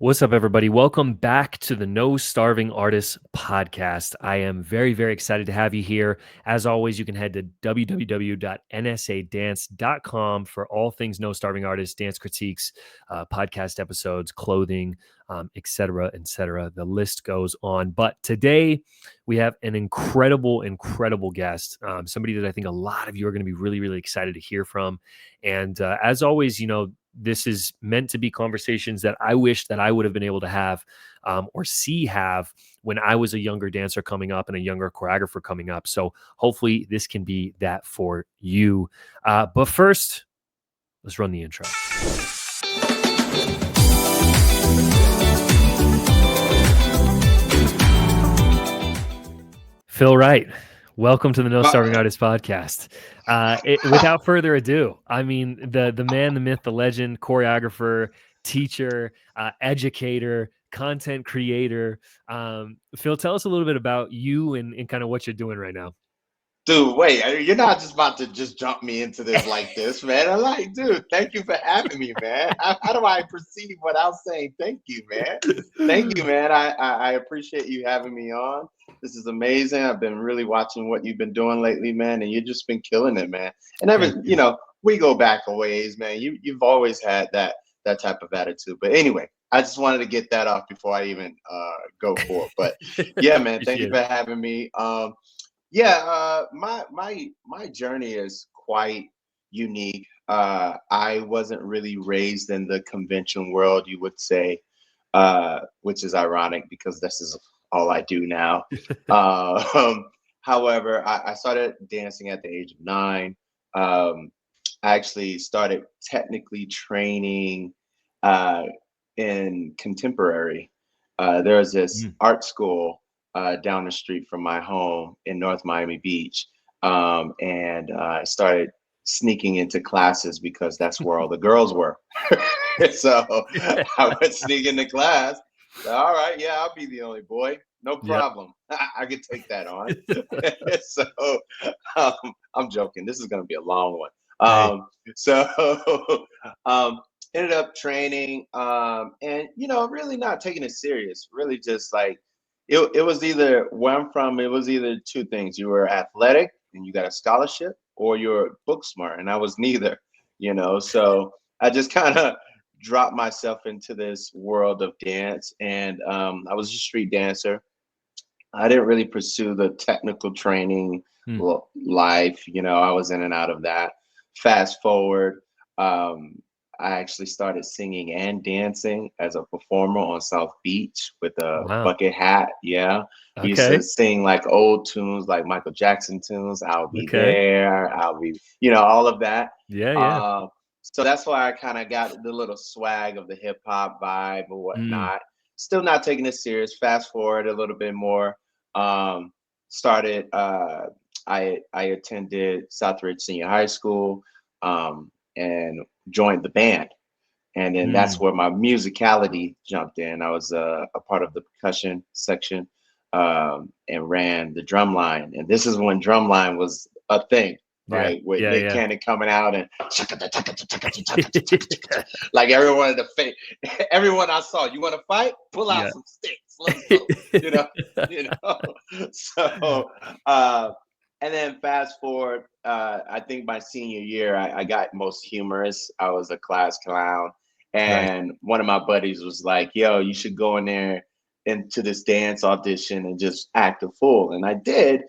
What's up, everybody? Welcome back to the No Starving Artists podcast. I am very, very excited to have you here. As always, you can head to www.nsadance.com for all things No Starving Artists, dance critiques, podcast episodes, clothing, etc., etc. The list goes on. But today we have an incredible, incredible guest, somebody that I think a lot of you are going to be really, really excited to hear from. And as always, this is meant to be conversations that I wish that I would have been able to have or have when I was a younger dancer coming up and a younger choreographer coming up. So hopefully this can be that for you. But first, let's run the intro. Phil Wright, welcome to the No Starving Artists podcast. Without further ado, I mean, the man, the myth, the legend, choreographer, teacher, educator, content creator. Phil, tell us a little bit about you and kind of what you're doing right now. Dude, wait, you're not just about to just jump me into this like this, man. I'm like, dude, thank you for having me, man. How do I proceed without saying thank you, man? Thank you, man. I appreciate you having me on. This is amazing. I've been really watching what you've been doing lately, man, and you've just been killing it, man. And we go back a ways, man. You've always had that type of attitude. But anyway, I just wanted to get that off before I even go for it. But yeah, man, thank you for having me. My journey is quite unique. I wasn't really raised in the convention world, you would say, which is ironic because this is all I do now. However, I started dancing at the age of 9. I actually started technically training in contemporary. There was this art school down the street from my home in North Miami Beach. And I started sneaking into classes because that's where all the girls were. So I would sneak into class. All right, yeah, I'll be the only boy. No problem. Yep. I could take that on. So I'm joking. This is going to be a long one. Ended up training and, really not taking it serious, really just like, it was either two things. You were athletic and you got a scholarship, or you're book smart, and I was neither, So I just kind of dropped myself into this world of dance, and I was a street dancer. I didn't really pursue the technical training life, I was in and out of that. Fast forward, I actually started singing and dancing as a performer on South Beach with a bucket hat. Yeah. Okay. Used to sing like old tunes, like Michael Jackson tunes. I'll be there. I'll be, all of that. Yeah. So that's why I kind of got the little swag of the hip hop vibe or whatnot. Still not taking it serious. Fast forward a little bit more. I attended Southridge Senior High School. And joined the band. And then that's where my musicality jumped in. I was a part of the percussion section and ran the drum line. And this is when drum line was a thing, right? With Nick Cannon coming out and like everyone everyone I saw, you want to fight? Pull out some sticks. Let's go. So and then fast forward, I think my senior year, I got most humorous. I was a class clown. And one of my buddies was like, yo, you should go in there into this dance audition and just act a fool. And I did.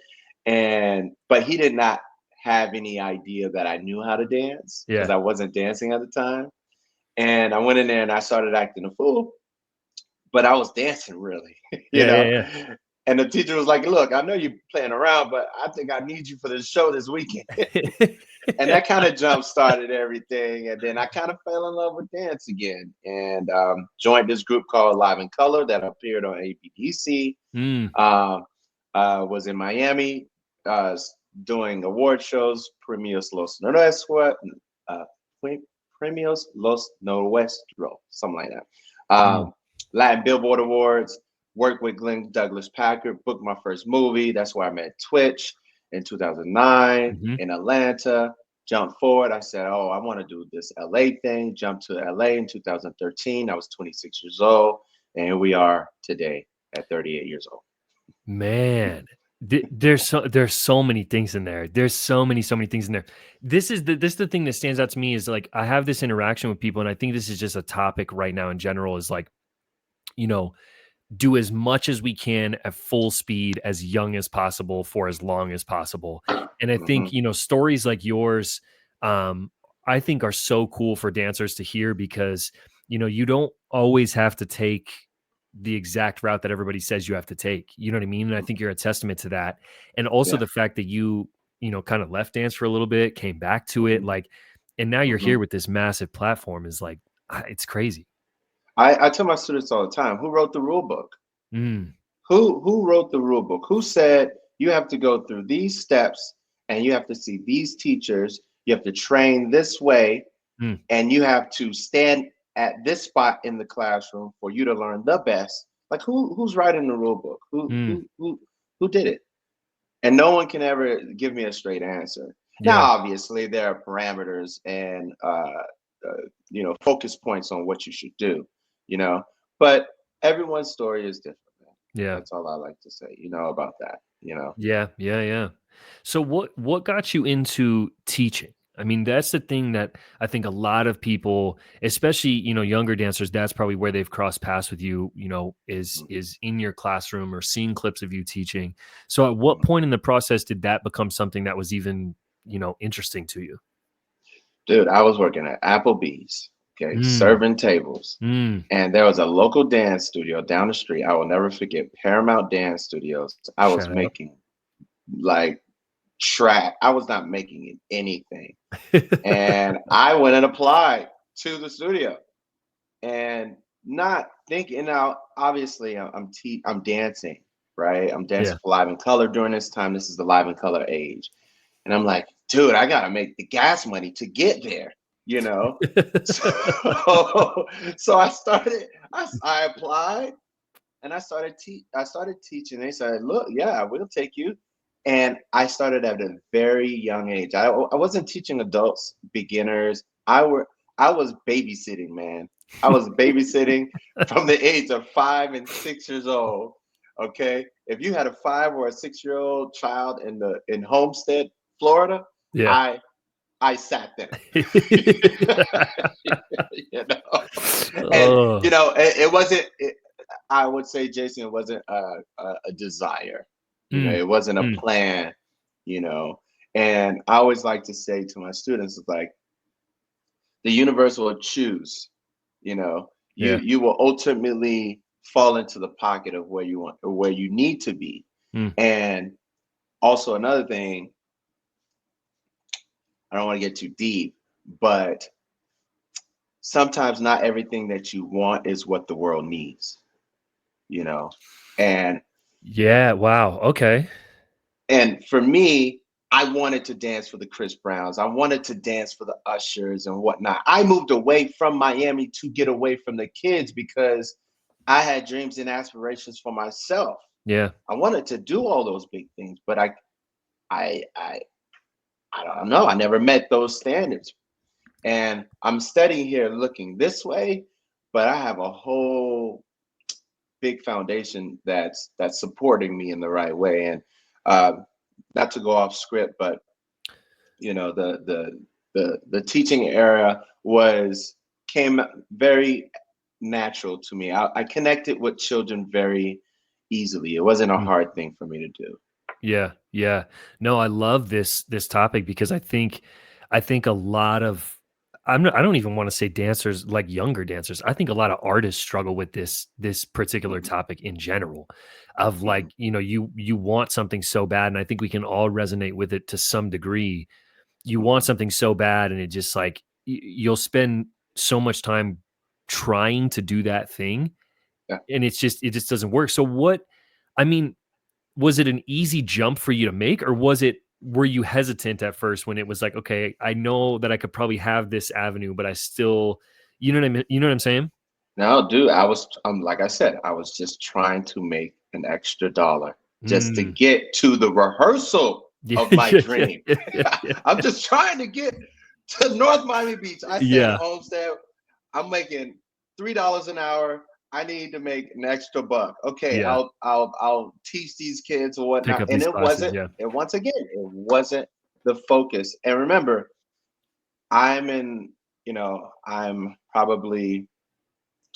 But he did not have any idea that I knew how to dance because I wasn't dancing at the time. And I went in there and I started acting a fool. But I was dancing really, you know. And the teacher was like, look, I know you're playing around, but I think I need you for the show this weekend. And that kind of jump started everything. And then I kind of fell in love with dance again and joined this group called Live in Color that appeared on APDC. Was in Miami doing award shows, Premios Los Nuestros, something like that. Latin Billboard Awards. Worked with Glenn Douglas Packard, booked my first movie. That's where I met Twitch in 2009 in Atlanta. Jump forward. I said, oh, I want to do this LA thing. Jumped to LA in 2013. I was 26 years old. And here we are today at 38 years old. Man, there's so many things in there. There's so many things in there. This is the thing that stands out to me is like I have this interaction with people, and I think this is just a topic right now in general is like, you know, do as much as we can at full speed as young as possible for as long as possible. And I think, Mm-hmm. stories like yours, I think are so cool for dancers to hear because, you don't always have to take the exact route that everybody says you have to take. You know what I mean? And I think you're a testament to that. And also Yeah. the fact that you kind of left dance for a little bit, came back to it, Mm-hmm. like, and now you're Mm-hmm. here with this massive platform is like, it's crazy. I tell my students all the time, who wrote the rule book? Mm, Who wrote the rule book? Who said you have to go through these steps and you have to see these teachers, you have to train this way, mm, and you have to stand at this spot in the classroom for you to learn the best? Like who's writing the rule book? mm, Who did it? And no one can ever give me a straight answer. Now, yeah. obviously, there are parameters and focus points on what you should do, you know, but everyone's story is different, man. Yeah. That's all I like to say, about that. Yeah, yeah, yeah. So what got you into teaching? I mean, that's the thing that I think a lot of people, especially, younger dancers, that's probably where they've crossed paths with you, is Mhm, is in your classroom or seeing clips of you teaching. So at what mhm. point in the process did that become something that was even, interesting to you? Dude, I was working at Applebee's, okay, Mm, serving tables. mm, And there was a local dance studio down the street. I will never forget Paramount Dance Studios. I was shout out. making like track. I was not making anything. And I went and applied to the studio and not thinking. Now obviously I'm dancing, right? I'm dancing Yeah. for Live in Color during this time. This is the Live in Color age, and I'm like, dude, I gotta make the gas money to get there, you know. So so I applied and I started teaching. They said, look, yeah, we'll take you. And I started at a very young age. I wasn't teaching adults, beginners. I was babysitting, man. I was babysitting from the age of 5 and 6 years old. Okay. If you had a 5 or a 6 year old child in Homestead, Florida, Yeah. I sat them. you know, and Oh. it wasn't. I would say, Jason, it wasn't a desire. Mm, It wasn't a mm, plan. You know, and I always like to say to my students, it's like the universe will choose. yeah. You will ultimately fall into the pocket of where you want or where you need to be. Mm, And also another thing, I don't want to get too deep, but sometimes not everything that you want is what the world needs. You know, and yeah. Wow. Okay. And for me, I wanted to dance for the Chris Browns. I wanted to dance for the Ushers and whatnot. I moved away from Miami to get away from the kids because I had dreams and aspirations for myself. Yeah. I wanted to do all those big things, but I, I, I don't know. I never met those standards. And I'm studying here looking this way, but I have a whole big foundation that's supporting me in the right way. And uh, not to go off script, but the teaching era was came very natural to me. I connected with children very easily. It wasn't a Mm, hard thing for me to do. yeah. Yeah. No, I love this topic because I think a lot of I don't even want to say dancers like younger dancers. I think a lot of artists struggle with this particular Mhm, topic in general of mhm, like, you want something so bad and I think we can all resonate with it to some degree. You want mhm. something so bad and it just like you'll spend so much time trying to do that thing Yeah. and it just doesn't work. So what I mean, was it an easy jump for you to make, or were you hesitant at first when it was like, okay, I know that I could probably have this avenue, but I still, you know what I mean? You know what I'm saying? No, dude, I was like I said, I was just trying to make an extra dollar just to Mm, get to the rehearsal. Yeah, of my yeah, yeah, dream. yeah, yeah, yeah. I'm just trying to get to North Miami Beach. I stay in Yeah, Homestead. I'm making $3 an hour. I need to make an extra buck. Okay, yeah. I'll teach these kids or Pick whatnot. up And these it classes. wasn't, Yeah. and once again, it wasn't the focus. And remember, I'm in, I'm probably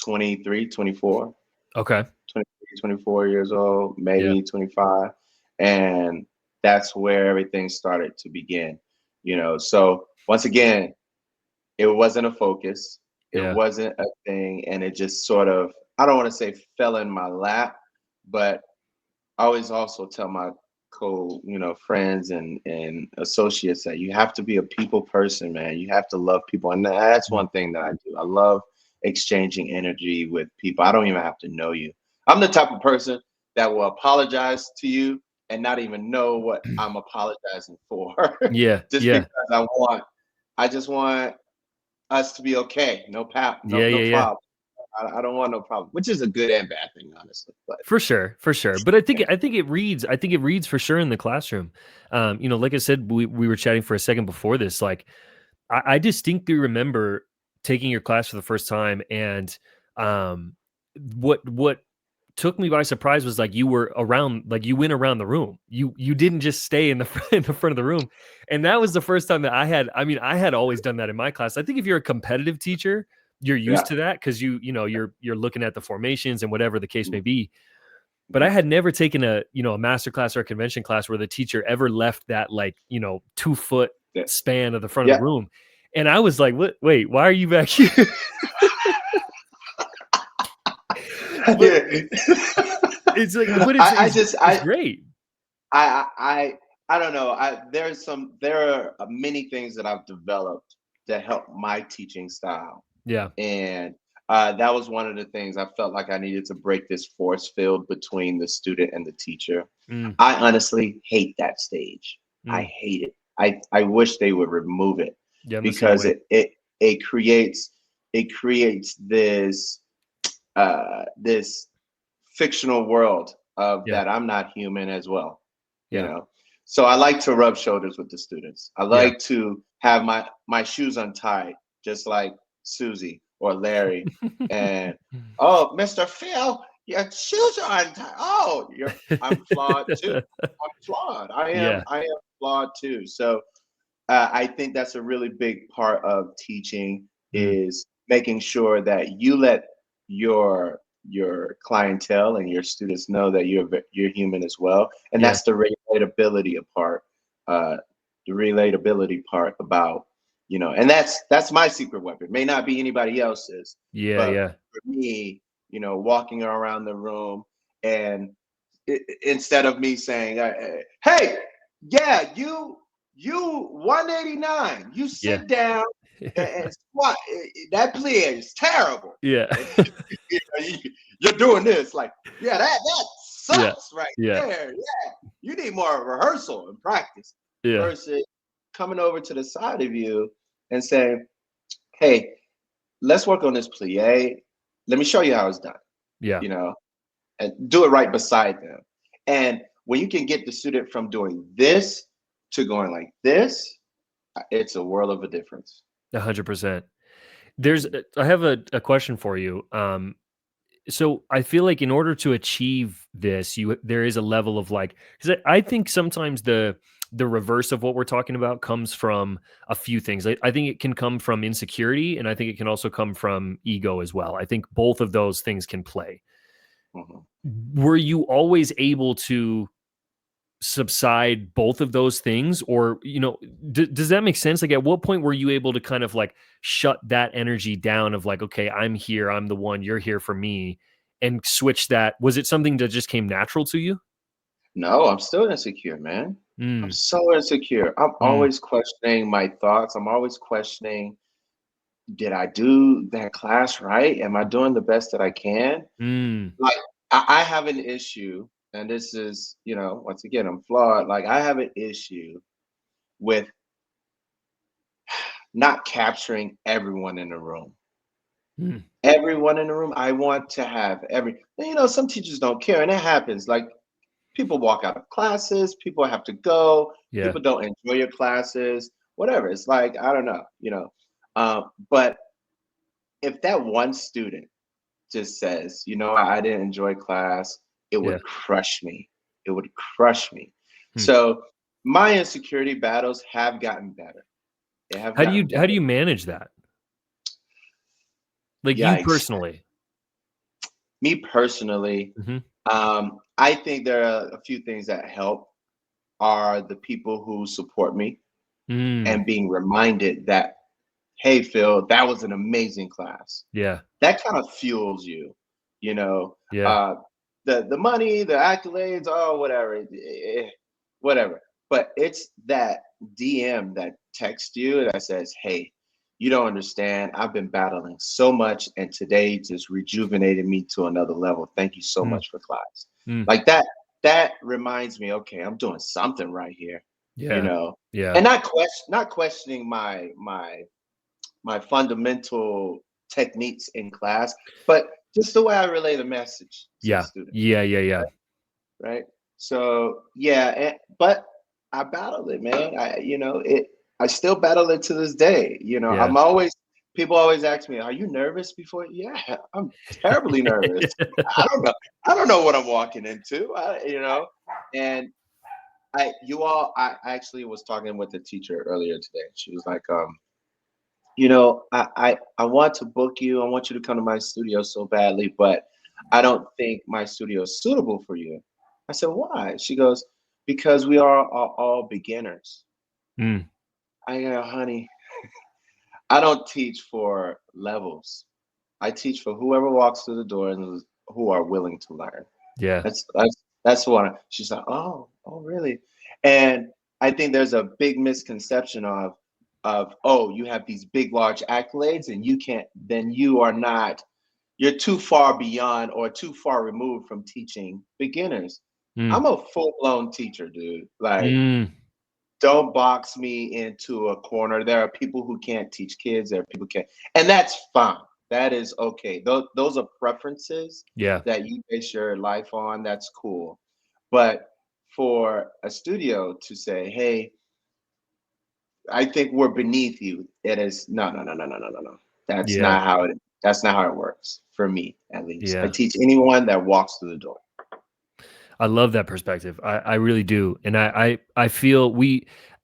23, 24, Okay. 23, 24 years old, Yeah. maybe 25. And that's where everything started to begin. So once again, it wasn't a focus. It Yeah. wasn't a thing. And it just sort of, I don't want to say fell in my lap, but I always also tell my friends and associates that you have to be a people person, man. You have to love people. And that's Mm. one thing that I do. I love exchanging energy with people. I don't even have to know you. I'm the type of person that will apologize to you and not even know what I'm apologizing for. Yeah. Just Yeah. because I just want us to be okay. Yeah. No Yeah. Yeah. problem. I don't want no problem, which is a good and bad thing, honestly. But For sure, for sure. But I think it reads for sure in the classroom. Like I said, we were chatting for a second before this. Like I distinctly remember taking your class for the first time, and um, what took me by surprise was like you were around, like you went around the room. You didn't just stay in the in the front of the room, and that was the first time that I had. I mean, I had always done that in my class. I think if you're a competitive teacher, you're used yeah. to that because you're looking at the formations and whatever the case may Mhm, be. But I mhm. had never taken a master class or a convention class where the teacher ever left that 2 foot Yeah. span of the front of Yeah. the room. And I was like, what, wait, why are you back here? But Yeah. it's like, but it's, I, I it's, just it's great. I don't know. There are many things that I've developed that help my teaching style, Yeah. and that was one of the things I felt like I needed to break this force field between the student and the teacher. Mm, I honestly hate that stage. I mm. hate it. I wish they would remove it Yeah, I'm the same because way. it creates this fictional world of Yeah. that I'm not human as well, you Yeah. know. So I like to rub shoulders with the students. I Yeah. like to have my shoes untied, just like Susie or Larry. And oh, Mr. Phil, your shoes are untied. Oh, I'm flawed too. I'm flawed. Yeah. I am flawed too. So I think that's a really big part of teaching Mm, is making sure that you let your clientele and your students know that you're human as well, and yeah. that's uh, the relatability part about and that's my secret weapon. May not be anybody else's, Yeah. but Yeah. for me, walking around the room and instead of me saying, "Hey, yeah, you 189, you Yeah. sit down and squat. That plie is terrible. Yeah. And you're doing this like, yeah, that Yeah. sucks right Yeah. there. Yeah, you need more rehearsal and practice Yeah. versus coming over to the side of you and saying, hey, let's work on this plie. Let me show you how it's done. Yeah. You know, and do it right beside them. And when you can get the student from doing this to going like this, it's a world of a difference. 100%. I have a question for you. So I feel like in order to achieve this, there is a level of like, because I think sometimes the reverse of what we're talking about comes from a few things. I think it can come from insecurity, and I think it can also come from ego as well. I think both of those things can play. Mhm. Were you always able to subside both of those things, or does that make sense? Like, at what point were you able to kind of like shut that energy down of like, okay, I'm here, I'm the one, you're here for me, and switch that? Was it something that just came natural to you? No, I'm still insecure, man. I'm Mm, so insecure. I'm mm, always questioning my thoughts. I'm always questioning, did I do that class right? Am I doing the best that I can? mm. Like, I have an issue, and this is, once again, I'm flawed. Like, I have an issue with not capturing everyone in the room. Mm. Everyone in the room. I want to have some teachers don't care, and it happens. Like people walk out of classes, people have to go, Yeah. people don't enjoy your classes, whatever. It's like, I don't know, but if that one student just says, I didn't enjoy class, it Yeah. would crush me. It would crush me. Hmm. So my insecurity battles have gotten better. They have gotten How do better. you manage that? Like you Yikes. personally? Me personally, Hmm. I think there are a few things that help are the people who support me Mm. and being reminded that, hey, Phil, that was an amazing class. Yeah. That kind of fuels you, you know. Yeah. Uh, the money, the accolades, oh, whatever, whatever. But it's that DM that texts you that says, hey, you don't understand. I've been battling so much, and today just rejuvenated me to another level. Thank you so Mm. much for class. Mm. Like that reminds me, okay, I'm doing something right here, you Yeah. know, Yeah. and not questioning my fundamental techniques in class, but just the way I relay the message to the Yeah. student, Yeah. Yeah. Yeah. right? So yeah, but I battle it, man. I still battle it to this day. Yeah. People always ask me, "Are you nervous before?" Yeah, I'm terribly nervous. I don't know. I don't know what I'm walking into. And I actually was talking with a teacher earlier today. She was like, I want to book you. I want you to come to my studio so badly, but I don't think my studio is suitable for you. I said, why? She goes, because we are all beginners. Mm. I go, honey, I don't teach for levels. I teach for whoever walks through the door and who are willing to learn. Yeah. That's what she's like, oh, really? And I think there's a big misconception of oh, you have these big large accolades and you can't, then you're too far beyond or too far removed from teaching beginners. Mm. I'm a full-blown teacher, dude. Like, Mm. don't box me into a corner. There are people who can't teach kids, there are people who can't, and that's fine. That is okay. Those are preferences Yeah. that you base your life on. That's cool. But for a studio to say, hey, I think we're beneath you, it is no, no, no, no, no, no, no, no. Yeah. That's not how it works for me, at least. I Yeah. teach anyone that walks through the door. I love that perspective. I really do. And I feel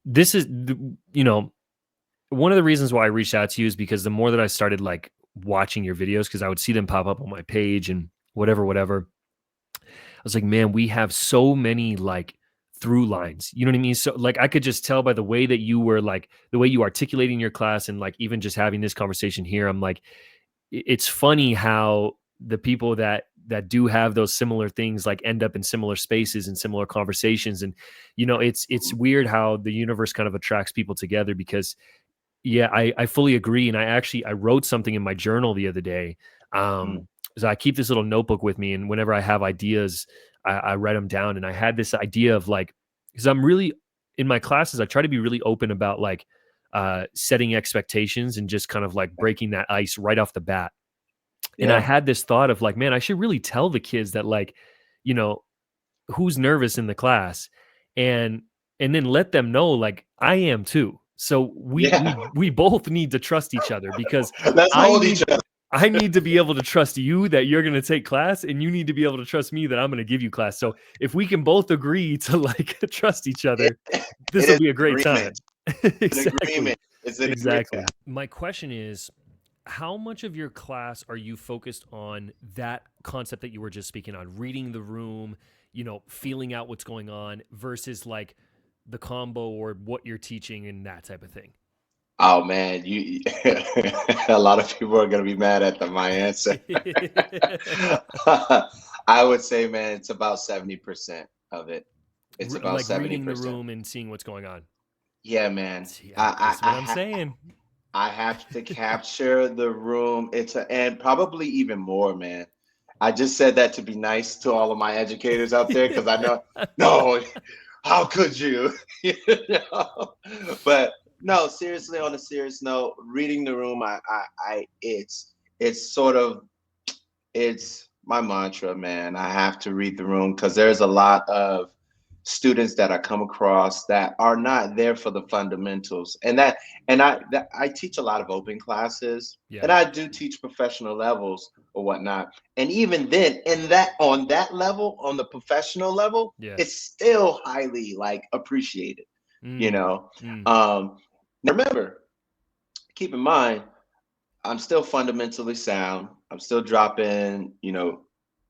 this is, one of the reasons why I reached out to you is because the more that I started like watching your videos, because I would see them pop up on my page and whatever, I was like, man, we have so many like through lines. You know what I mean? So like I could just tell by the way that you were like the way you articulating your class and like even just having this conversation here, I'm like, it's funny how the people that do have those similar things like end up in similar spaces and similar conversations. And it's weird how the universe kind of attracts people together because yeah, I fully agree. And I wrote something in my journal the other day. Mm, So I keep this little notebook with me, and whenever I have ideas, I write them down. And I had this idea of like, because I'm really in my classes, I try to be really open about like setting expectations and just kind of like breaking that ice right off the bat. And I yeah, had this thought of like, man, I should really tell the kids that like, you know, who's nervous in the class and then let them know like I am too. So we yeah. we we both need to trust each other because Let's I hold each need other. I need to be able to trust you that you're going to take class and you need to be able to trust me that I'm going to give you class. So if we can both agree to like trust each It, other, this it will is be a great agreement. time. An Exactly. agreement. It's an agreement. Exactly. My question is, how much of your class are you focused on that concept that you were just speaking on, reading the room, feeling out what's going on versus like the combo or what you're teaching and that type of thing? Oh man, you a lot of people are gonna be mad at my answer. I would say, man, it's about 70% of it. It's about Like seventy reading the percent. room and seeing what's going on. Yeah, man. See, I, this is I, what I, I'm ha- saying. I have to capture the room. And probably even more, man. I just said that to be nice to all of my educators out there because I know, no, how could you? You know? But no, seriously, on a serious note, reading the room, it's sort of it's my mantra, man. I have to read the room because there's a lot of students that I come across that are not there for the fundamentals, I teach a lot of open classes, Yeah. and I do teach professional levels or whatnot. And even then, on that level, on the professional level, Yeah. it's still highly like appreciated. You Mm. know, Mm. now remember, keep in mind, I'm still fundamentally sound. I'm still dropping,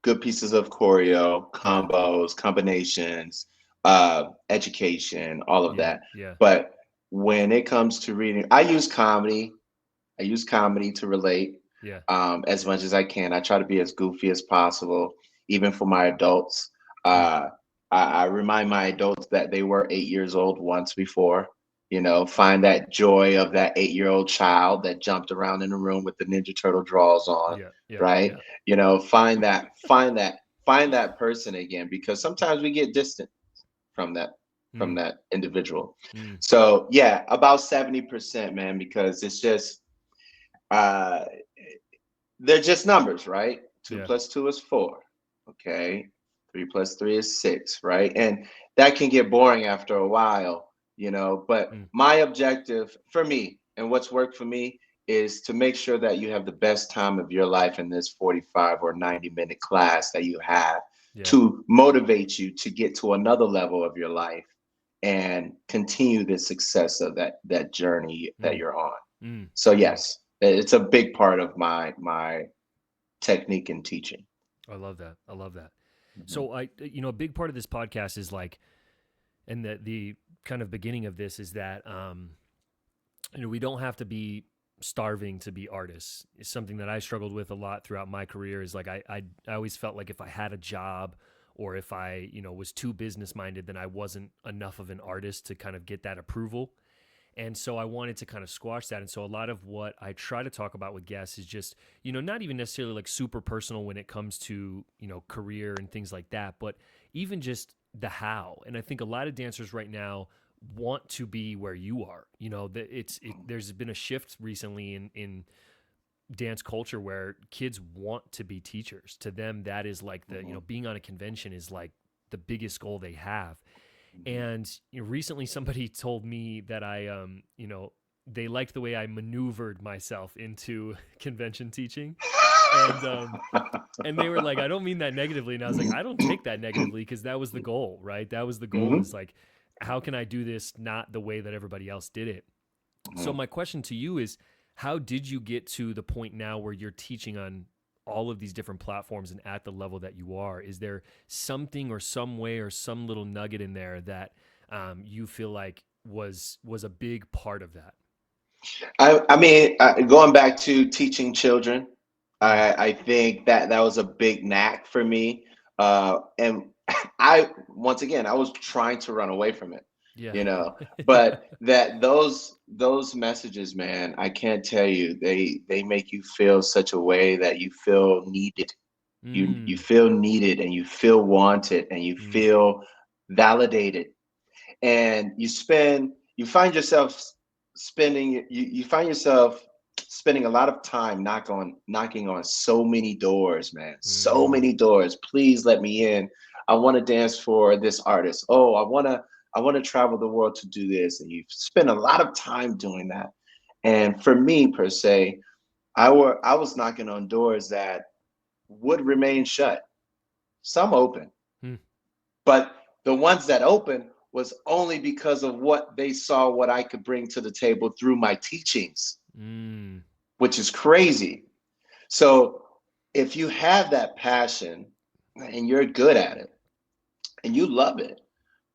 good pieces of choreo, Yeah. combos, combinations, education, all of Yeah. that. Yeah. But when it comes to reading, I use comedy. I use comedy to relate Yeah. as much as I can. I try to be as goofy as possible, even for my adults. Mm. I remind my adults that they were 8 years old once before. Find that joy of that 8-year-old child that jumped around in the room with the Ninja Turtle drawers on, Yeah. Yeah. right? Yeah. Find that person again, because sometimes we get distant from that from Mm. that individual. Mm. So yeah, about 70%, man, because it's just uh they're just numbers, right? Two Yeah. plus two is four. Okay. Three plus three is six, right? And that can get boring after a while, But Mm. my objective for me and what's worked for me is to make sure that you have the best time of your life in this 45 or 90-minute class that you have, Yeah. to motivate you to get to another level of your life and continue the success of that journey that Mm. you're on. Mm. So Mm. yes, it's a big part of my technique in teaching. I love that. I love that. Mhm. So a big part of this podcast is like, and the kind of beginning of this is that, we don't have to be starving to be artists. It's something that I struggled with a lot throughout my career. Is like I always felt like if I had a job, or if I was too business minded, then I wasn't enough of an artist to kind of get that approval. And so I wanted to kind of squash that. And so a lot of what I try to talk about with guests is just, not even necessarily like super personal when it comes to, career and things like that, but even just the how. And I think a lot of dancers right now want to be where you are. There's been a shift recently in dance culture where kids want to be teachers. To them, that is like Mhm. being on a convention is like the biggest goal they have. Mhm. And recently somebody told me that they liked the way I maneuvered myself into convention teaching. And and they were like, I don't mean that negatively. And I was like, I don't take that negatively, because that was the goal, right? That was the goal, is Mhm. like, how can I do this not the way that everybody else did it? So Mhm. my question to you is, how did you get to the point now where you're teaching on all of these different platforms and at the level that you are? Is there something or some way or some little nugget in there that you feel like was a big part of that? I mean, going back to teaching children, Mm. I think that was a big knack for me. And I once again, I was trying to run away from it, Yeah. but those messages, man, I can't tell you, they make you feel such a way that you feel needed. You Mm. feel needed, and you feel wanted, and you Mm. feel validated, and you find yourself spending a lot of time knocking on so many doors, man, so Mm. many doors. Please let me in. I want to dance for this artist. Oh, I want to travel the world to do this. And you spend a lot of time doing that. And for me, per se, I was knocking on doors that would remain shut, some open, Mm. but the ones that opened was only because of what they saw, what I could bring to the table through my teachings, Mm. which is crazy. So if you have that passion and you're good at it and you love it,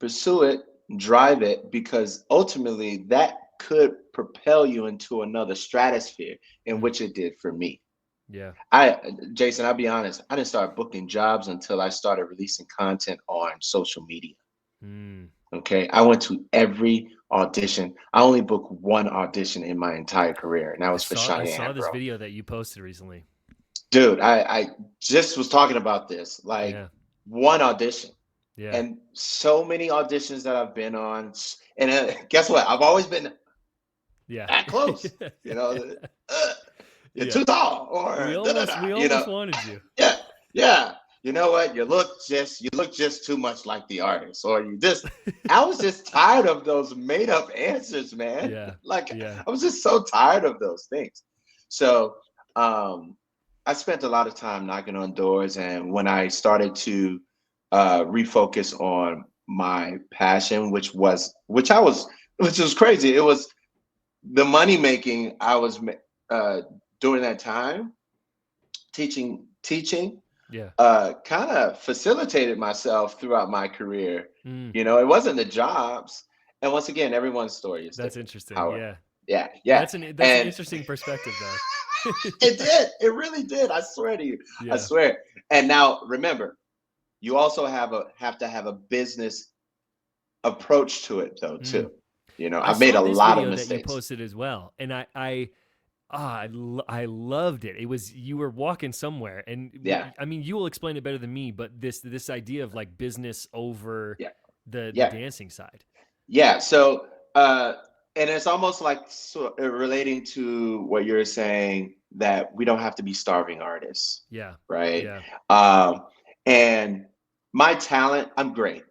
pursue it, drive it, because ultimately that could propel you into another stratosphere, in Mm. which it did for me. Yeah. I Jason, I'll be honest, I didn't start booking jobs until I started releasing content on social media. Mm. Okay. I went to every audition. I only booked one audition in my entire career, and that I was for saw I saw Cheyenne, this bro. video that you posted recently. Dude, I just was talking about this. Like, Yeah. one audition. Yeah. And so many auditions that I've been on. And guess what? I've always been Yeah. that close. You know, uh, you're Yeah. too tall, or We da da almost da. we almost wanted you. Yeah. Yeah. You know what? You look just too much like the artist, or you just. I was just tired of those made up answers, man. Yeah. Like Yeah. I was just so tired of those things. So um, I spent a lot of time knocking on doors, and when I started to refocus on my passion, which was crazy. It was the money making I was during that time teaching Yeah. kind of facilitated myself throughout my career. Mm, It wasn't the jobs. And once again, everyone's story is that's different. interesting. However, Yeah. yeah, yeah. That's an And interesting perspective though. it did. It really did. I swear to you. I Yeah. swear. And now remember, you also have to have a business approach to it though, Mm. too. I I've made saw a this lot of video that you mistakes. posted as well, and I loved it. It was you were walking somewhere, and Yeah. I mean, you will explain it better than me. But this idea of like business over Yeah. the Yeah. dancing side. Yeah. So and it's almost like relating to what you're saying that we don't have to be starving artists, Yeah, right? yeah, Um, and my talent, I'm great.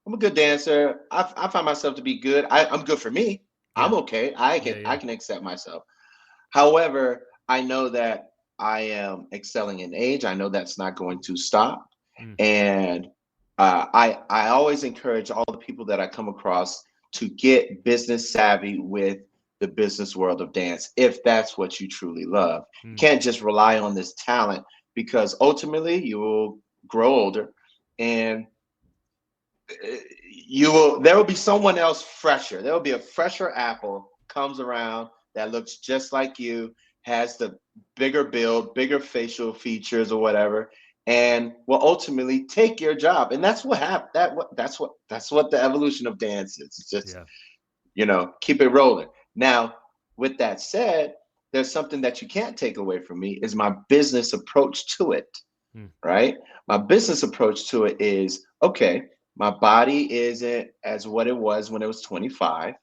I'm a good dancer. I find myself to be good. I'm good for me. yeah, I'm okay. I yeah, can I yeah. can accept myself. However, I know that I am excelling in age. I know that's not going to stop. Mm, And I always encourage all the people that I come across to get business savvy with the business world of dance if that's what you truly love. You mm, can't just rely on this talent because ultimately you will grow older and there will be someone else fresher. There will be a fresher apple comes around that looks just like you, has the bigger build, bigger facial features or whatever, and will ultimately take your job. And that's what happened. That's what the evolution of dance is. It's just, yeah, keep it rolling. Now, with that said, there's something that you can't take away from me is my business approach to it, mm, right? My business approach to it is okay, my body isn't as what it was when it was 25.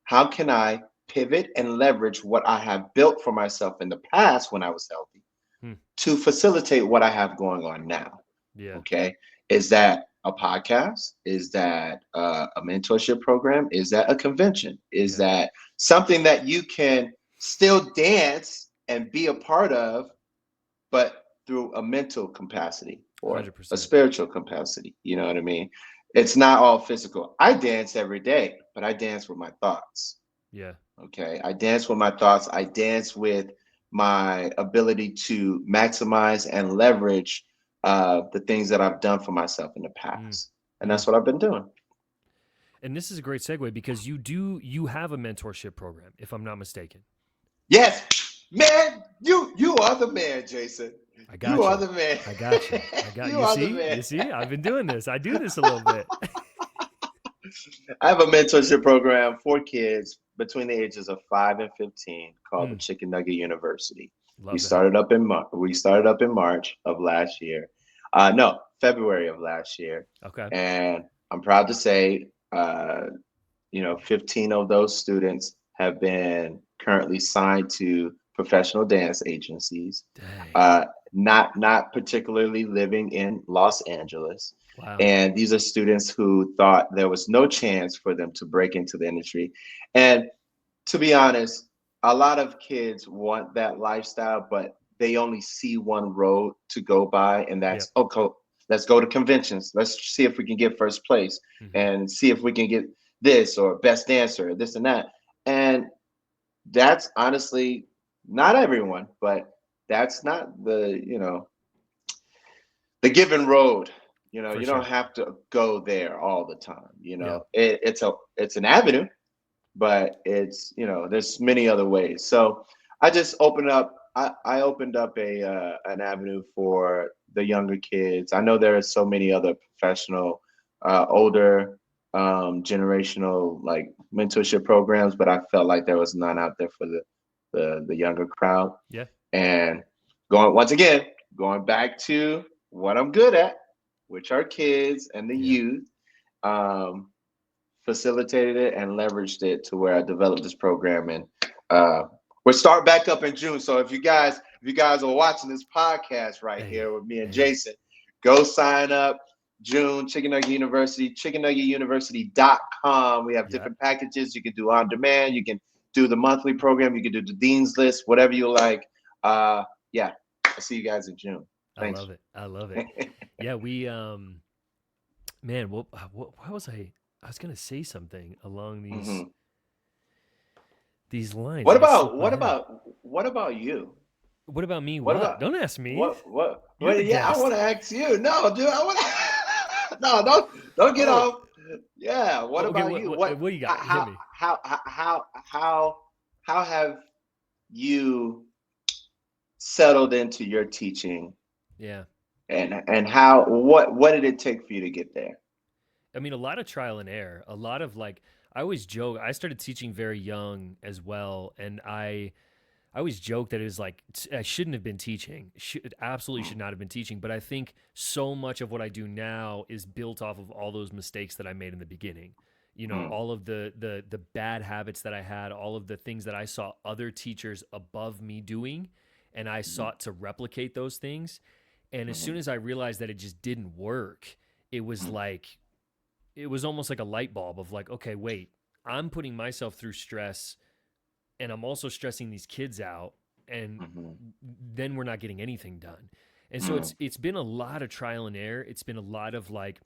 How can I pivot and leverage what I have built for myself in the past when I was healthy mm, to facilitate what I have going on now? yeah, Okay. Is that a podcast? Is that a mentorship program? Is that a convention? Is yeah. that something that you can still dance and be a part of, but through a mental capacity or a 100%. spiritual capacity? You know what I mean? It's not all physical. I dance every day, but I dance with my thoughts. Yeah. Okay. I dance with my thoughts. I dance with my ability to maximize and leverage the things that I've done for myself in the Mm, past. And mm. that's what I've been doing. And this is a great segue because you have a mentorship program, if I'm not mistaken. Yes, man, you are the man, Jason. I You got are you. the man. I got you. I got You you. are the See, man. you see. I've been doing this. I do this a little bit. I have a mentorship program for kids between the ages of 5 and 15 called the Mm, Chicken Nugget University. We love that. started up in March of last year. No, February of last year. Okay. And I'm proud to say 15 of those students have been currently signed to professional dance agencies, Dang. uh, not particularly living in Los Angeles. Wow. And these are students who thought there was no chance for them to break into the industry. And to be honest, a lot of kids want that lifestyle, but they only see one road to go by, and Yep. that's okay. Let's go to conventions. Let's see if we can get first place, Hmm. and see if we can get this or best dancer, or this and that. And that's honestly not everyone, but that's not the given road. For You don't sure. have to go there all the time. Yeah. It's an avenue, but there's many other ways. So I just opened up I opened up a an avenue for the younger kids. I know there are so many other professional older generational like mentorship programs, but I felt like there was none out there for the younger crowd. Yeah. And going back to what I'm good at, which are kids and the Yeah. youth. um, Facilitated it and leveraged it to where I developed this program. And we're starting back up in June. So if you guys if you guys are watching this podcast right Hey, here with me and hey, Jason, go sign up. June, Chicken Nugget University, chickennuggetuniversity.com. We have yeah, different packages. You can do on demand. You can do the monthly program. You can do the Dean's List, whatever you like. Yeah, I'll see you guys in June. I Thanks. love it. I love it. Yeah, we man, what was I? I was gonna say something along hmm these lines, What and it about slipped my what head. about what about you? What about me? What What? about Don't ask me. what? You're Well, the yeah, I want guest. to ask you. No, dude, I want to. No, don't get Oh, off. Yeah. What okay. about What? you? What do you got? Hit me. How have you settled into your teaching, Yeah. and how what did it take for you to get there? I mean, a lot of trial and error. A lot of like, I always joke. I started teaching very young as well, and I always joke that it was like I shouldn't have been teaching. Absolutely Mm, should not have been teaching. But I think so much of what I do now is built off of all those mistakes that I made in the beginning. You know, mm, all of the bad habits that I had, all of the things that I saw other teachers above me doing, and I mm, sought to replicate those things. And as soon mm, as I realized that it just didn't work, it was mm, like it was almost like a light bulb of like, okay, wait, I'm putting myself through stress and I'm also stressing these kids out, and mm, then we're not getting anything done. And so mm, it's been a lot of trial and error. It's been a lot of like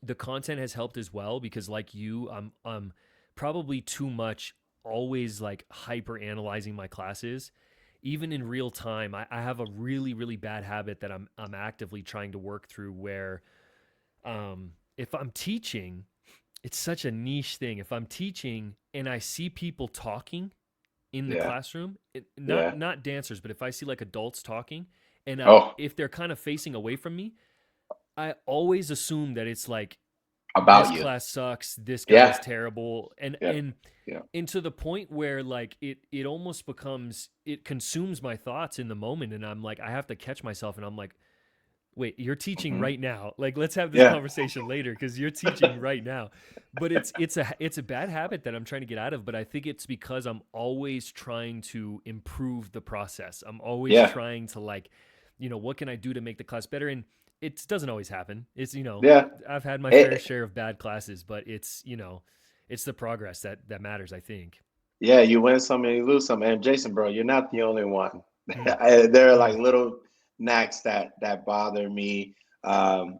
the content has helped as well because like you, I'm probably too much always like hyper analyzing my classes. Even in real time, I have a really bad habit that I'm actively trying to work through where if I'm teaching, it's such a niche thing. If I'm teaching and I see people talking in the yeah, classroom, not yeah. not dancers, but if I see like adults talking, and Oh, if they're kind of facing away from me, I always assume that it's like this about you. class sucks, this guy's Yeah, terrible, and yeah, and yeah. and to the point where like it almost becomes it consumes my thoughts in the moment, and I'm like I have to catch myself, and I'm like wait, you're teaching hmm right now. Like, let's have this Yeah. conversation later because you're teaching right now. But it's a bad habit that I'm trying to get out of. But I think it's because I'm always trying to improve the process. I'm always Yeah. trying to like, what can I do to make the class better? And it doesn't always happen. Yeah. I've had my fair It, share of bad classes, but it's the progress that matters. I think. yeah, you win some and you lose some. And Jason, bro, you're not the only one. Mm, There are like mm, little knacks that bother me. Um,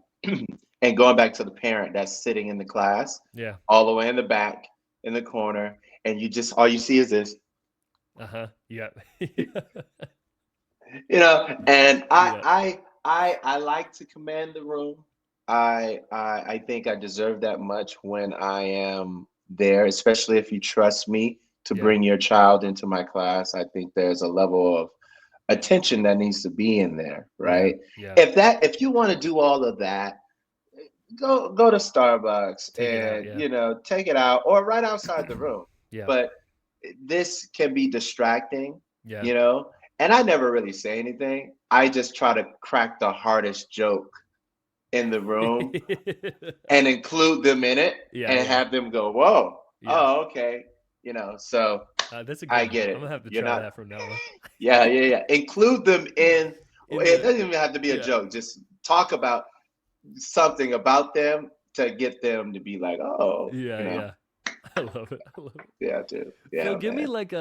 and going back to the parent that's sitting in the class, yeah. all the way in the back, in the corner, and you just all you see is this, Uh huh. Yeah. And yeah. I like to command the room. I think I deserve that much when I am there, especially if you trust me to Yeah. bring your child into my class. I think there's a level of attention that needs to be in there, Yeah. right? Yeah. If you want to do all of that, go to Starbucks Take it out. and Yeah. take it out or right outside the room. Yeah. But this can be distracting, Yeah. you know. And I never really say anything. I just try to crack the hardest joke in the room and include them in it yeah. and Yeah. have them go, "Whoa, Yeah. oh, okay," So That's a I good one. get I'm gonna it. have to You're try not, that from now on. yeah, yeah, yeah. Include them in. In It the doesn't even have to be a yeah. joke. Just talk about something about them to get them to be like, "Oh, Yeah. Yeah. I love it. I love it. yeah, dude, Phil, yeah, give me man." like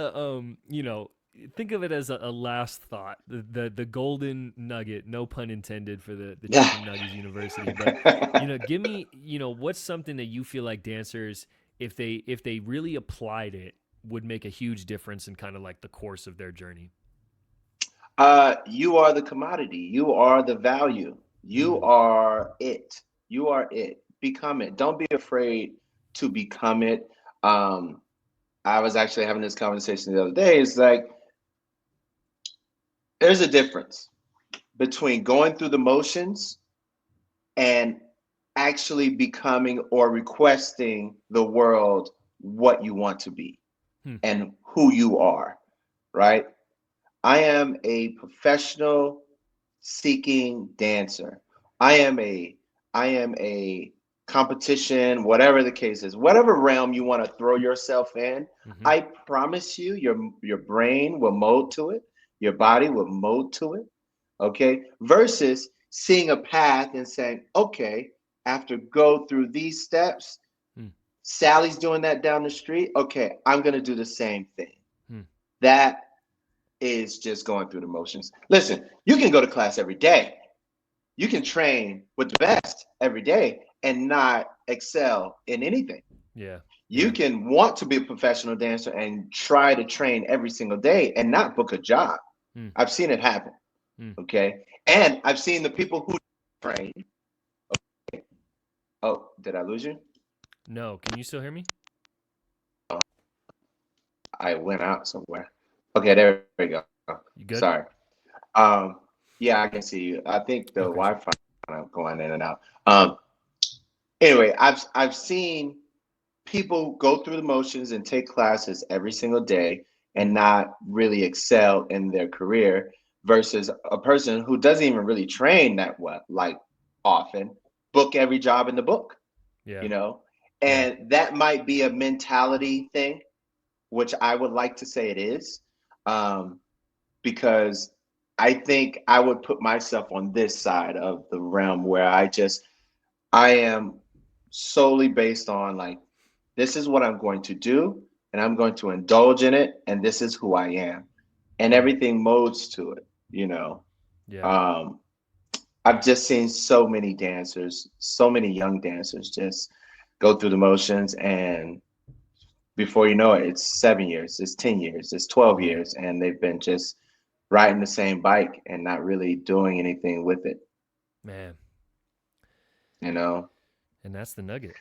think of it as a last thought, the golden nugget, no pun intended for the Yeah. Chicken Nuggets University, but give me, what's something that you feel like dancers, if they really applied it, would make a huge difference in kind of like the course of their journey. You are the commodity. You are the value. You Mm, are it. You are it. Become it. Don't be afraid to become it. Um, I was actually having this conversation the other day. It's like there's a difference between going through the motions and actually becoming or requesting the world what you want to be hmm, and who you are, right? I am a professional seeking dancer. I am a I am a competition, whatever the case is, whatever realm you want to throw yourself in, mm-hmm, I promise you your brain will mold to it. your body would mold to it, okay, versus seeing a path and saying, okay, after go through these steps, Hmm. Sally's doing that down the street. Okay, I'm going to do the same thing. Hmm. That is just going through the motions. Listen, you can go to class every day. You can train with the best every day and not excel in anything. Yeah. You Yeah. can want to be a professional dancer and try to train every single day and not book a job. Hmm. I've seen it happen. Hmm. Okay. And I've seen the people who train. Oh, did I lose you? No, can you still hear me? I went out somewhere. Okay, there we go. You good? Sorry. Um, yeah, I can see you. I think the Okay. Wi-Fi kind of going in and out. Anyway, I've seen people go through the motions and take classes every single day Hmm. and not really excel in their career versus a person who doesn't even really train that well, like often, book every job in the book, Yeah. you know? Yeah. And that might be a mentality thing, which I would like to say it is, um, because I think I would put myself on this side of the realm where I am solely based on like, this is what I'm going to do, and I'm going to indulge in it, and this is who I am, and Hmm. everything modes to it, you know. Yeah. Um, I've just seen so many dancers, so many young dancers just go through the motions, and before you know it, it's 7 years, it's 10 years, it's 12 Yeah. years, and they've been just riding the same bike and not really doing anything with it, Man. you know. And that's the nugget.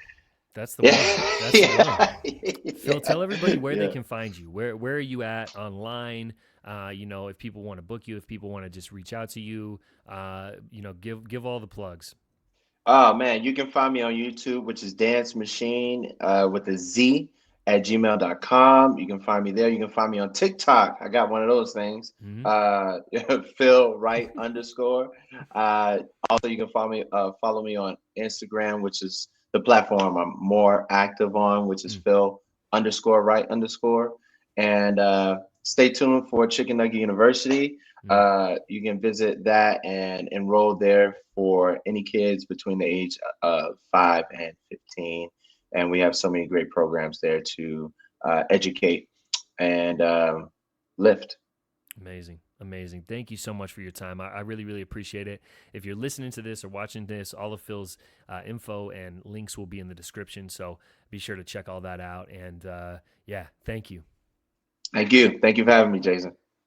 That's the one. Yeah, That's the one. yeah, Phil, yeah, tell everybody where they yeah. can find you. Where are you at online? If people want to book you, if people want to just reach out to you, give all the plugs. Oh man, you can find me on YouTube, which is Dance Machine with a Z at gmail.com. You can find me there. You can find me on TikTok. I got one of those things. Mm-hmm. Uh, Phil Wright underscore. Also, you can follow me on Instagram, which is the platform I'm more active on, which is Mm. Phil underscore Wright underscore. And stay tuned for Chicken Nugget University. Mm. You can visit that and enroll there for any kids between the age of 5 and 15. And we have so many great programs there to educate and lift. Amazing. Amazing. Thank you so much for your time. I really, really appreciate it. If you're listening to this or watching this, all of Phil's info and links will be in the description. So be sure to check all that out. And yeah, thank you. Thank you. Thank you for having me, Jason.